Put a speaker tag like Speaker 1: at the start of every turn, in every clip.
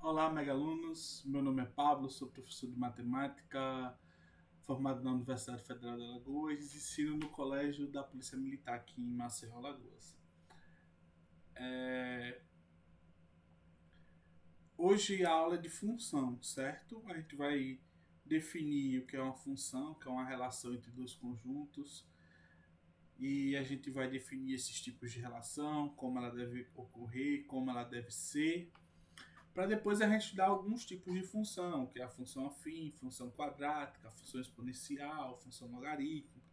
Speaker 1: Olá, mega alunos. Meu nome é Pablo, sou professor de matemática, formado na Universidade Federal de Alagoas e ensino no Colégio da Polícia Militar aqui em Maceió, Alagoas. Hoje a aula é de função, certo? A gente vai definir o que é uma função, que é uma relação entre dois conjuntos, e a gente vai definir esses tipos de relação, como ela deve ocorrer, como ela deve ser, para depois a gente dar alguns tipos de função, que é a função afim, função quadrática, função exponencial, função logarítmica.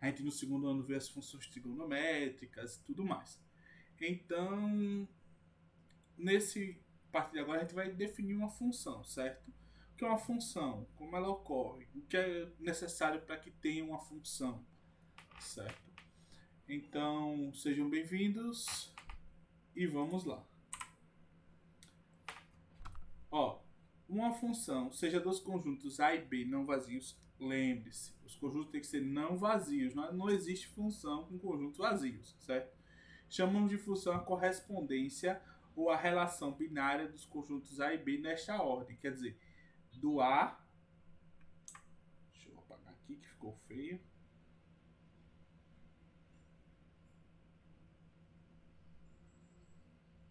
Speaker 1: A gente no segundo ano vê as funções trigonométricas e tudo mais. Então, nesse parte de agora a gente vai definir uma função, certo? O que é uma função? Como ela ocorre? O que é necessário para que tenha uma função, certo? Então, sejam bem-vindos e vamos lá. Ó, uma função, seja dos conjuntos A e B não vazios, lembre-se, os conjuntos têm que ser não vazios, não existe função com conjuntos vazios, certo? Chamamos de função a correspondência ou a relação binária dos conjuntos A e B nesta ordem, quer dizer, do A, deixa eu apagar aqui que ficou feio,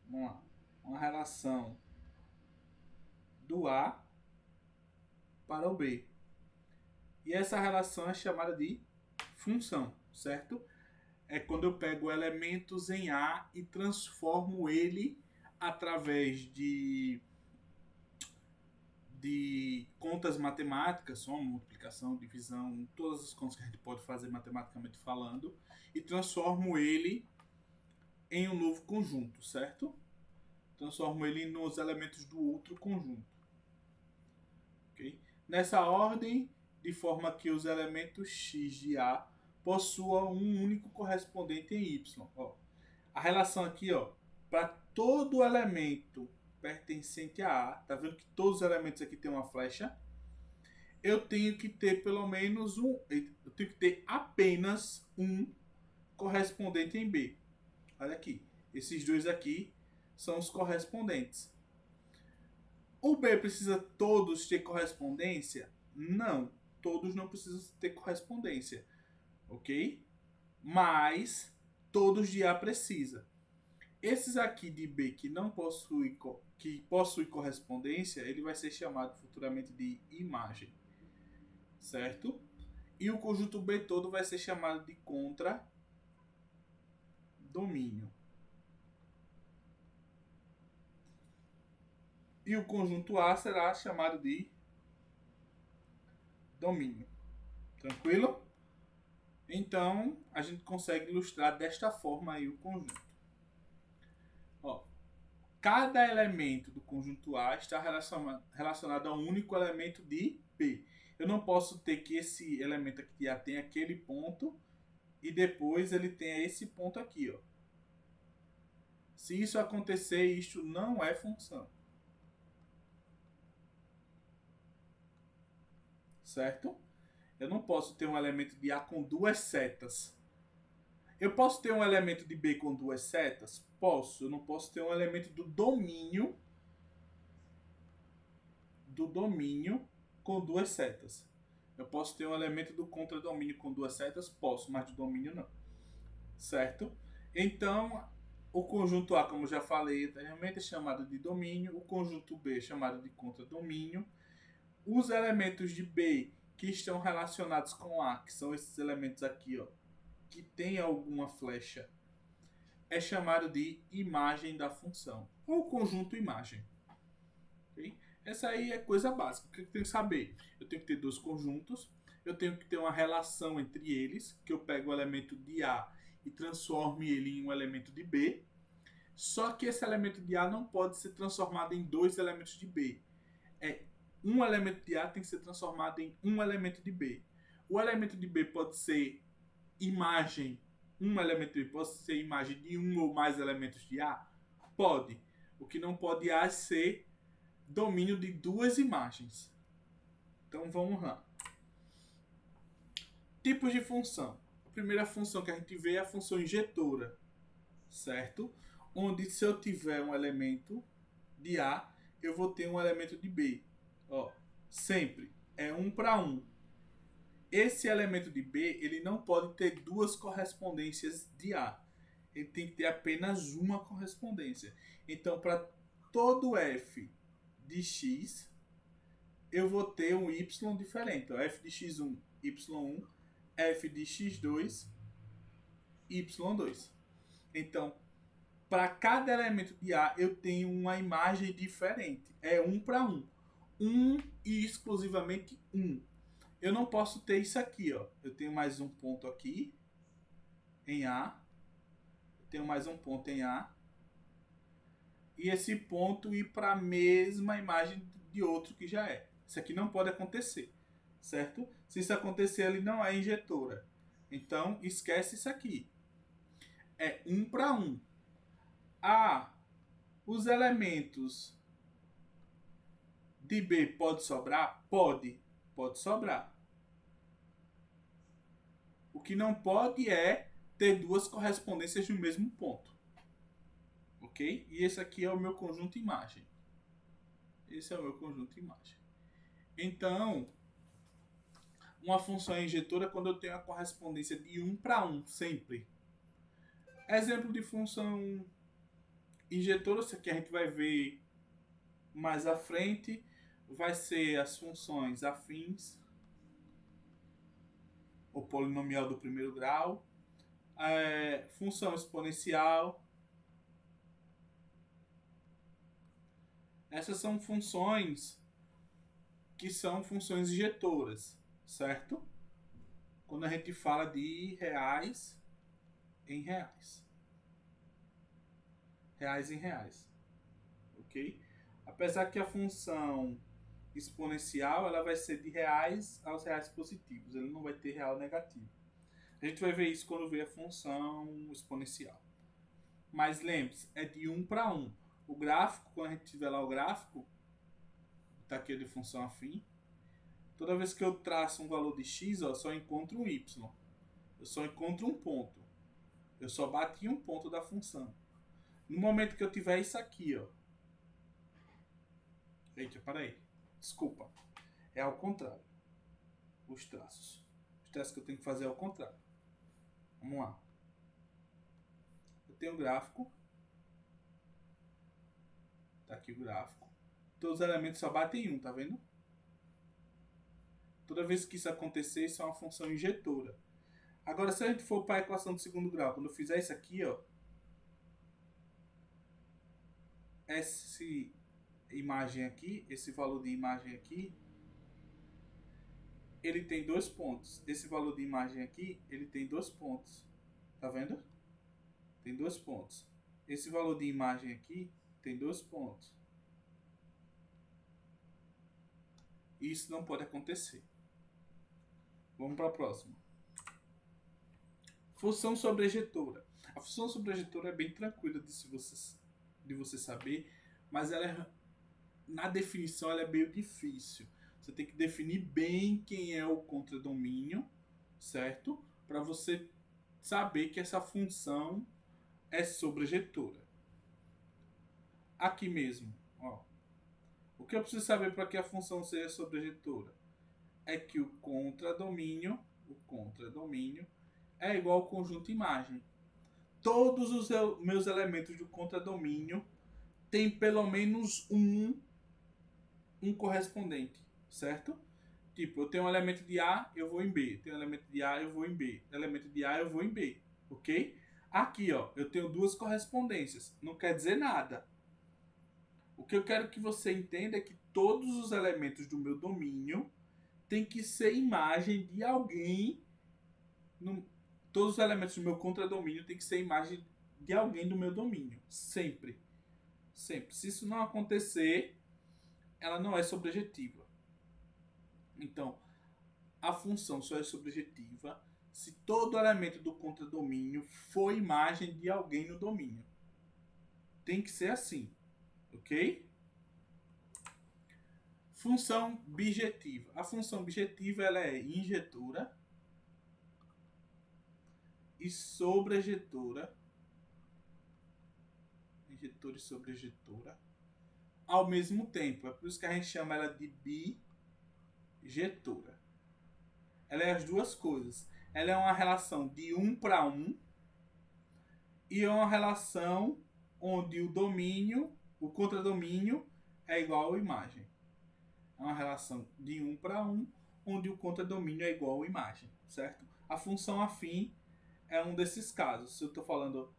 Speaker 1: vamos lá, uma relação do A para o B. E essa relação é chamada de função, certo? É quando eu pego elementos em A e transformo ele através de contas matemáticas, soma, multiplicação, divisão, todas as contas que a gente pode fazer matematicamente falando, e transformo ele em um novo conjunto, certo? Transformo ele nos elementos do outro conjunto. Okay? Nessa ordem, de forma que os elementos x de A possuam um único correspondente em y. Ó, a relação aqui, ó, para todo elemento pertencente a A, tá vendo que todos os elementos aqui tem uma flecha? Eu tenho que ter pelo menos eu tenho que ter apenas um correspondente em B. Olha aqui, esses dois aqui são os correspondentes. O B precisa todos ter correspondência? Não, todos não precisam ter correspondência, ok? Mas todos de A precisa. Esses aqui de B que não possui correspondência, ele vai ser chamado futuramente de imagem, certo? E o conjunto B todo vai ser chamado de contradomínio. E o conjunto A será chamado de domínio. Tranquilo? Então, a gente consegue ilustrar desta forma aí o conjunto. Ó, cada elemento do conjunto A está relacionado a um único elemento de B. Eu não posso ter que esse elemento aqui de A tem aquele ponto e depois ele tenha esse ponto aqui, ó. Se isso acontecer, isto não é função. Certo? Eu não posso ter um elemento de A com duas setas. Eu posso ter um elemento de B com duas setas? Posso. Eu não posso ter um elemento do domínio com duas setas. Eu posso ter um elemento do contradomínio com duas setas? Posso, mas do domínio não. Certo? Então, o conjunto A, como já falei anteriormente, é chamado de domínio. O conjunto B é chamado de contradomínio. Os elementos de B que estão relacionados com A, que são esses elementos aqui, ó, que tem alguma flecha, é chamado de imagem da função, ou conjunto imagem. Okay? Essa aí é coisa básica. O que eu tenho que saber? Eu tenho que ter dois conjuntos, eu tenho que ter uma relação entre eles, que eu pego o elemento de A e transformo ele em um elemento de B. Só que esse elemento de A não pode ser transformado em dois elementos de B. Um elemento de A tem que ser transformado em um elemento de B. O elemento de B pode ser imagem, um elemento de B pode ser imagem de um ou mais elementos de A? Pode. O que não pode é ser domínio de duas imagens. Então vamos lá. Tipos de função. A primeira função que a gente vê é a função injetora, certo? Onde se eu tiver um elemento de A, eu vou ter um elemento de B. Ó, sempre. É 1 para 1. Esse elemento de B, ele não pode ter duas correspondências de A. Ele tem que ter apenas uma correspondência. Então, para todo f de x, eu vou ter um y diferente. Ó, f de x1, y1, f de x2, y2. Então, para cada elemento de A, eu tenho uma imagem diferente. É 1 para 1. 1 e exclusivamente 1. Eu não posso ter isso aqui, ó. Eu tenho mais um ponto aqui em A. Eu tenho mais um ponto em A. E esse ponto ir para a mesma imagem de outro que já é. Isso aqui não pode acontecer, certo? Se isso acontecer, ele não é injetora. Então, esquece isso aqui. É 1 para 1. Os elementos de B pode sobrar? Pode sobrar. O que não pode é ter duas correspondências no mesmo ponto. Ok? E esse aqui é o meu conjunto imagem. Esse é o meu conjunto imagem. Então, uma função é injetora quando eu tenho a correspondência de 1 para 1, sempre. Exemplo de função injetora, isso aqui a gente vai ver mais à frente, vai ser as funções afins, o polinomial do primeiro grau, função exponencial. Essas são funções que são funções injetoras, certo? Quando a gente fala de reais em reais. Reais em reais. Ok? Apesar que a função exponencial ela vai ser de reais aos reais positivos. Ele não vai ter real negativo. A gente vai ver isso quando ver a função exponencial. Mas lembre-se, é de 1 para 1. O gráfico, quando a gente tiver lá o gráfico, está aqui de função afim. Toda vez que eu traço um valor de x, ó, eu só encontro um y. Eu só encontro um ponto. Eu só bati um ponto da função. No momento que eu tiver isso aqui, ó. Eita, peraí. Desculpa. É ao contrário. Os traços. Os traços que eu tenho que fazer é ao contrário. Vamos lá. Eu tenho o gráfico. Tá aqui o gráfico. Todos os elementos só batem em um, tá vendo? Toda vez que isso acontecer, isso é uma função injetora. Agora, se a gente for para a equação do segundo grau, quando eu fizer isso aqui, ó. Essa imagem aqui, esse valor de imagem aqui, ele tem 2 pontos. Esse valor de imagem aqui, ele tem 2 pontos. Tá vendo? Tem 2 pontos. Esse valor de imagem aqui tem 2 pontos. Isso não pode acontecer. Vamos para a próxima. Função sobrejetora. A função sobrejetora é bem tranquila de você saber, mas ela na definição ela é meio difícil. Você tem que definir bem quem é o contradomínio, certo? Para você saber que essa função é sobrejetora. Aqui mesmo, ó. O que eu preciso saber para que a função seja sobrejetora é que o contradomínio é igual ao conjunto imagem. Todos os meus elementos do contradomínio têm pelo menos um correspondente, certo? Tipo, eu tenho um elemento de A, eu vou em B. Tenho um elemento de A, eu vou em B. Elemento de A, eu vou em B. Ok? Aqui, ó, eu tenho duas correspondências. Não quer dizer nada. O que eu quero que você entenda é que todos os elementos do meu domínio têm que ser imagem de alguém. Todos os elementos do meu contradomínio têm que ser imagem de alguém do meu domínio. Sempre. Sempre. Se isso não acontecer, ela não é sobrejetiva. Então, a função só é sobrejetiva se todo elemento do contradomínio for imagem de alguém no domínio. Tem que ser assim. Ok? Função bijetiva. A função bijetiva ela é injetora e sobrejetora. Injetora e sobrejetora. ao mesmo tempo. É por isso que a gente chama ela de bijetora. Ela é as duas coisas. Ela é uma relação de 1 para 1 e é uma relação onde o contradomínio é igual à imagem. É uma relação de 1 para 1, onde o contradomínio é igual à imagem, certo? A função afim é um desses casos. Se eu estou falando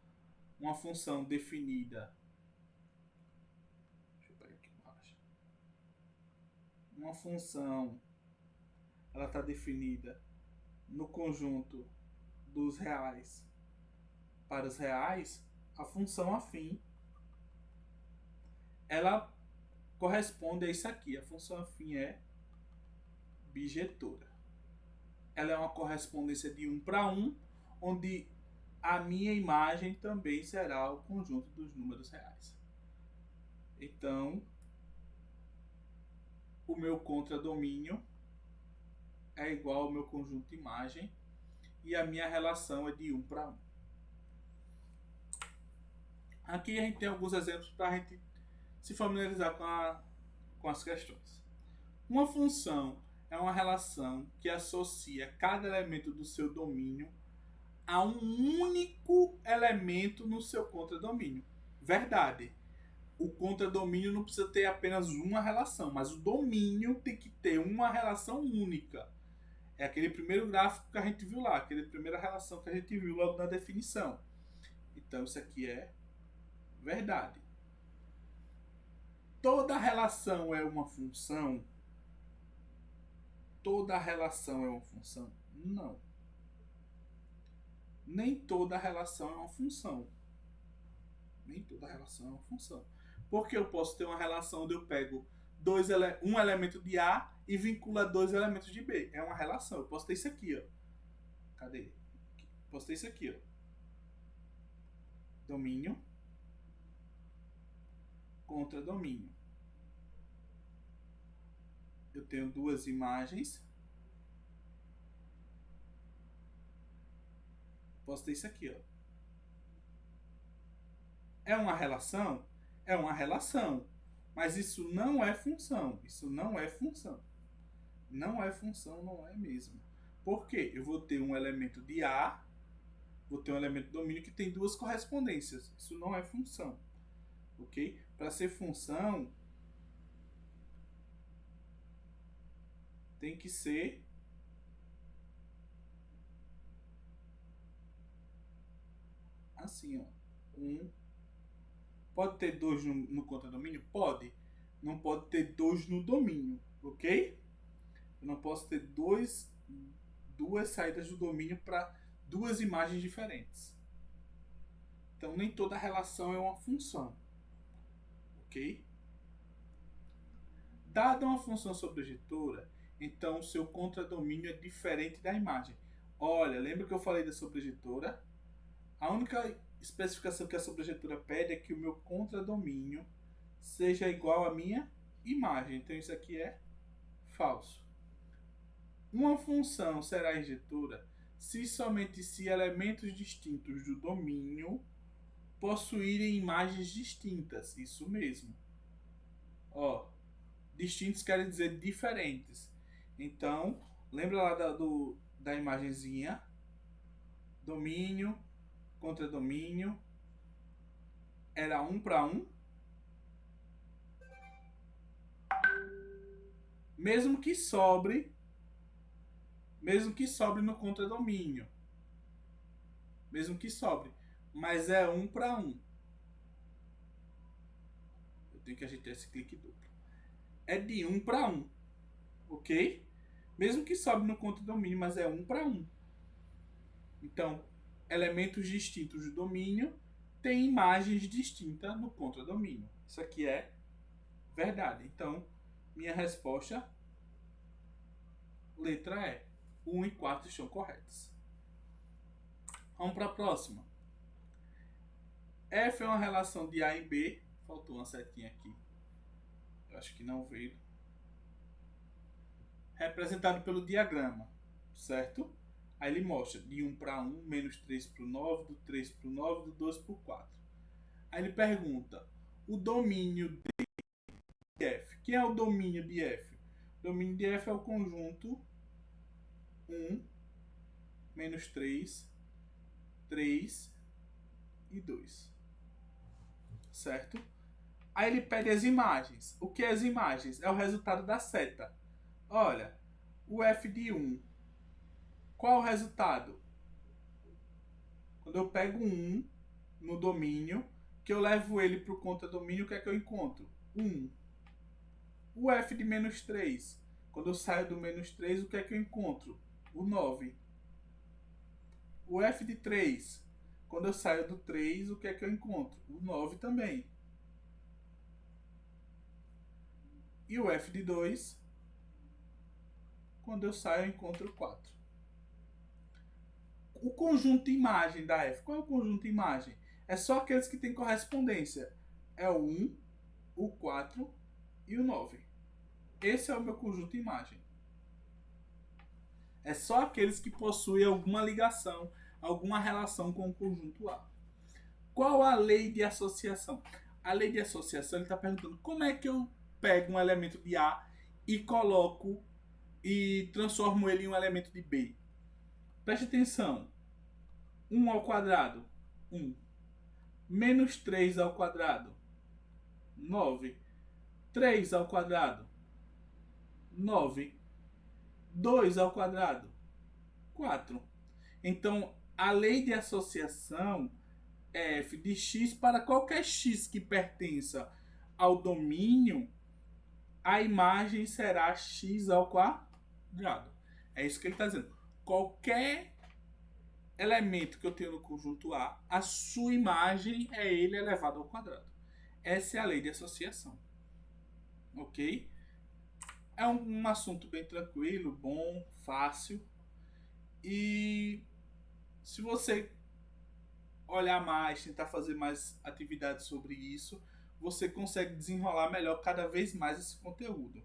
Speaker 1: uma função definida, deixa eu pegar aqui embaixo. Uma função, ela está definida no conjunto dos reais para os reais, a função afim, ela corresponde a isso aqui. A função afim é bijetora. Ela é uma correspondência de 1 para 1, onde a minha imagem também será o conjunto dos números reais. Então, o meu contradomínio é igual ao meu conjunto de imagem e a minha relação é de 1 para 1. Aqui a gente tem alguns exemplos para a gente se familiarizar com as questões. Uma função é uma relação que associa cada elemento do seu domínio a um único elemento no seu contradomínio. Verdade. O contradomínio não precisa ter apenas uma relação, mas o domínio tem que ter uma relação única. É aquele primeiro gráfico que a gente viu lá, aquela primeira relação que a gente viu logo na definição. Então isso aqui é verdade. Toda relação é uma função? Toda relação é uma função? Não. Nem toda relação é uma função. Nem toda relação é uma função. Porque eu posso ter uma relação onde eu pego um elemento de A e vincula 2 elementos de B. É uma relação. Eu posso ter isso aqui, ó. Cadê? Posso ter isso aqui, ó. Domínio contra domínio. Eu tenho duas imagens. Posso ter isso aqui, ó. É uma relação? É uma relação. Mas isso não é função. Isso não é função. Não é função, não é mesmo. Por quê? Eu vou ter um elemento de A, vou ter um elemento de domínio que tem duas correspondências. Isso não é função. Ok? Para ser função, tem que ser assim, ó. Pode ter 2 no contradomínio? Pode. Não pode ter 2 no domínio, ok? Eu não posso ter duas saídas do domínio para duas imagens diferentes. Então, nem toda relação é uma função, ok? Dada uma função sobrejetora, então o seu contradomínio é diferente da imagem. Olha, lembra que eu falei da sobrejetora? A única especificação que a sobrejetora pede é que o meu contradomínio seja igual à minha imagem. Então isso aqui é falso. Uma função será injetora se elementos distintos do domínio possuírem imagens distintas. Isso mesmo. Ó, distintos quer dizer diferentes. Então, lembra lá da imagenzinha? Domínio contra domínio. Era 1 para 1. Mesmo que sobre no contradomínio. Mesmo que sobre. Mas é 1 para 1. Eu tenho que ajeitar esse clique duplo. É de 1 para 1. Ok? Mesmo que sobre no contradomínio, mas é 1 para 1. Então, elementos distintos do domínio têm imagens distintas no contradomínio. Isso aqui é verdade. Então, minha resposta, letra E. 1 e 4 estão corretas. Vamos para a próxima. F é uma relação de A e B. Faltou uma setinha aqui. Eu acho que não veio. Representado pelo diagrama, certo? Aí ele mostra de 1 para 1, menos 3 para o 9, do 3 para o 9, do 12 para o 4. Aí ele pergunta, o domínio D é o domínio de f? O domínio de f é o conjunto 1, menos 3, 3 e 2. Certo? Aí ele pede as imagens. O que é as imagens? É o resultado da seta. Olha, o f de 1. Qual é o resultado? Quando eu pego 1 no domínio, que eu levo ele para o contradomínio, o que é que eu encontro? 1. O f de menos 3. Quando eu saio do menos 3, o que é que eu encontro? O 9. O f de 3. Quando eu saio do 3, o que é que eu encontro? O 9 também. E o f de 2, quando eu saio, eu encontro o 4. O conjunto de imagem da f. Qual é o conjunto de imagem? É só aqueles que têm correspondência. É o 1, o 4 e o 9. Esse é o meu conjunto de imagem. É só aqueles que possuem alguma ligação, alguma relação com o conjunto A. Qual a lei de associação? A lei de associação, ele está perguntando como é que eu pego um elemento de A e coloco e transformo ele em um elemento de B. Preste atenção. 1 ao quadrado, 1. Menos 3 ao quadrado, 9. 3 ao quadrado, 9. 2 ao quadrado, 4. Então, a lei de associação é f de x para qualquer x que pertença ao domínio, a imagem será x ao quadrado. É isso que ele está dizendo. Qualquer elemento que eu tenho no conjunto A, a sua imagem é ele elevado ao quadrado. Essa é a lei de associação. Ok? É um assunto bem tranquilo, bom, fácil. E se você olhar mais, tentar fazer mais atividades sobre isso, você consegue desenrolar melhor cada vez mais esse conteúdo.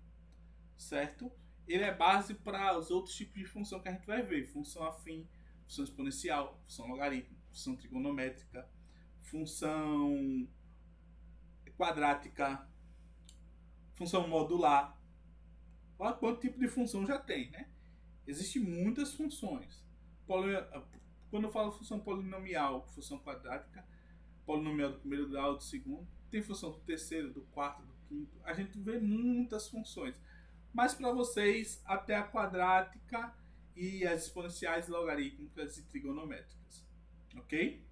Speaker 1: Certo? Ele é base para os outros tipos de função que a gente vai ver. Função afim, função exponencial, função logarítmica, função trigonométrica, função quadrática, função modular. Olha quanto tipo de função já tem, né? Existem muitas funções. Quando eu falo função polinomial, função quadrática, polinomial do primeiro grau, do segundo, tem função do terceiro, do quarto, do quinto. A gente vê muitas funções. Mas para vocês, até a quadrática e as exponenciais logarítmicas e trigonométricas. Ok?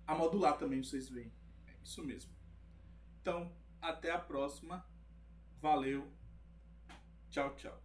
Speaker 1: A modular também vocês veem. É isso mesmo. Então, até a próxima. Valeu. Tchau, tchau.